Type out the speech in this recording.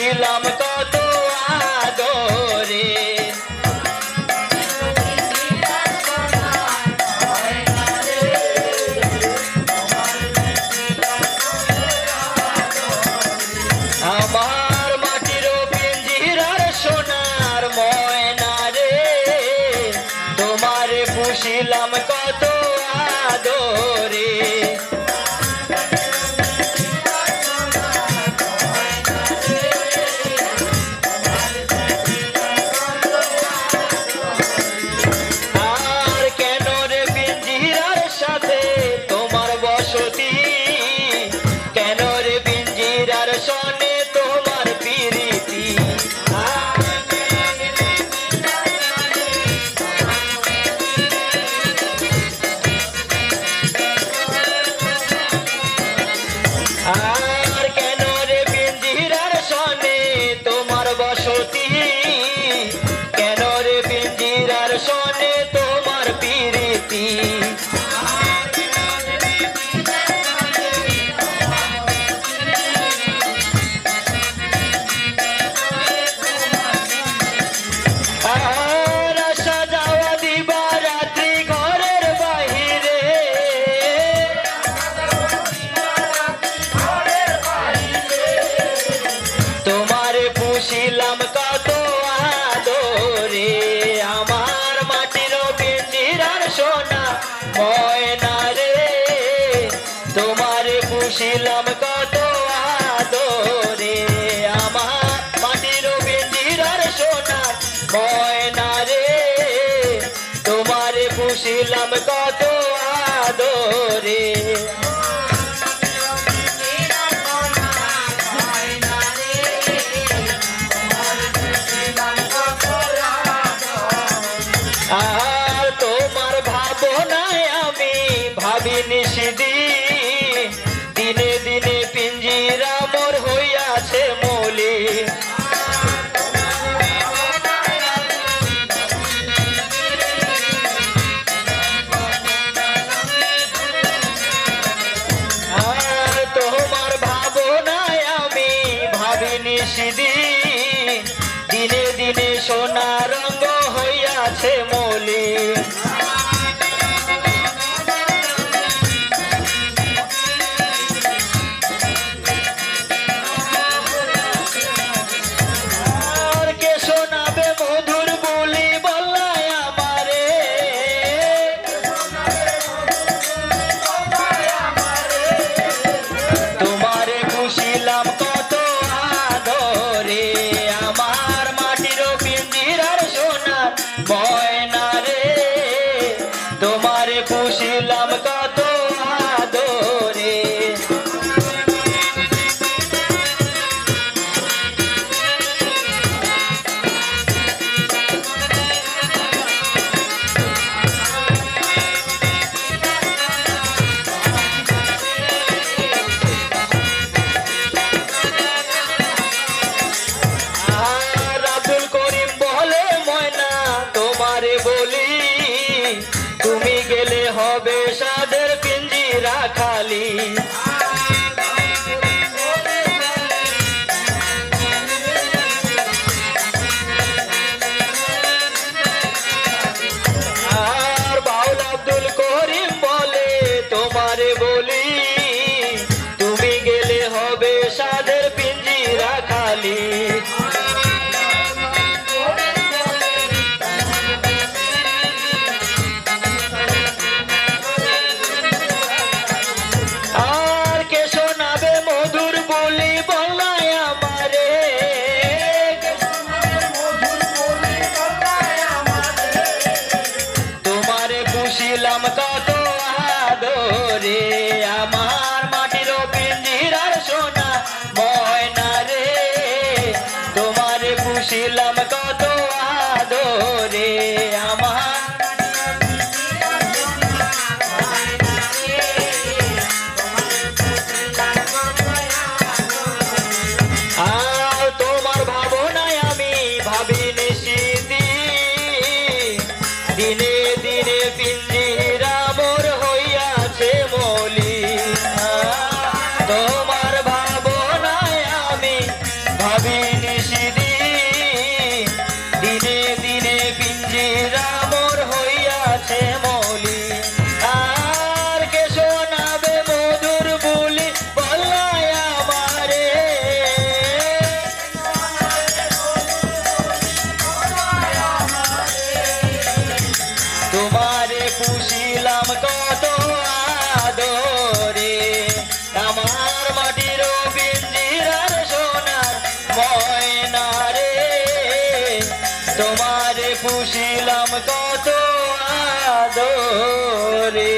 পুষিলাম কত আদরে। আমার মাটির পিঞ্জিরার সোনার ময়না রে, তোমারে পুষিলাম কত আদরে। আর কেন রে পিঞ্জিরার সাথে তোমার বসতি, কেন রে পিঞ্জিরার সনে তোমার প্রীতি। আর কেন রে পিঞ্জিরার সনে তোমার বসতি, কেন রে পিঞ্জিরার সনে তোমার প্রীতি। আর আসা যাওয়া দিবা রাত্রি ঘরের বাহিরে, তোমারে পুষিলাম কত আদরে। আমার মাটির পিঞ্জিরার সোনা ময়না রে, তোমারে পুষিলাম কত আদরে। আমার মাটির পিঞ্জিরার সোনা ময়না রে, তোমারে পুষিলাম কত আদরে। আর তোমার ভাবনায় আমি ভাবিনি সেদিন, দিনে দিনে পিঞ্জিরা মোর হইয়াছে মলিন। আর তোমার ভাবনায় আমি ভাবিনি সেদিন, দিনে দিনে সোনা রঙ হইয়াছে মলিন। আর কে শোনাবে মধুর বলি বল্লায় আমারে, তোমারে পুষিলাম কত আদরে। আমার মাটির পিঞ্জিরার সোনার ময়না রে, তোমারে পুষিলাম কত আদরে। আর আব্দুল করিম বলে ময়না তোমারে বলি, তুমি গেলে হবে সাদের পিঞ্জিরা খালি। আর বাউল আব্দুল করিম বলে তোমারে বলি, তুমি গেলে হবে সাদের পিঞ্জিরা খালি। আর কে শোনাবে মধুর বলি বল্লায় আমারে, তোমারে পুষিলাম কত আদরে। আমার মাটির পিঞ্জিরার সোনা ময়না রে, তোমারে পুষিলাম কত আদরে। আমার আর তোমার ভাবনায় আমি ভাবিনি সেদিন, দিনে দিনে পিঞ্জিরা মোর হইয়াছে মলিন। তোমার ভাবনায় আমি ভাবিনি তোমারে পুষিলাম কত আদরে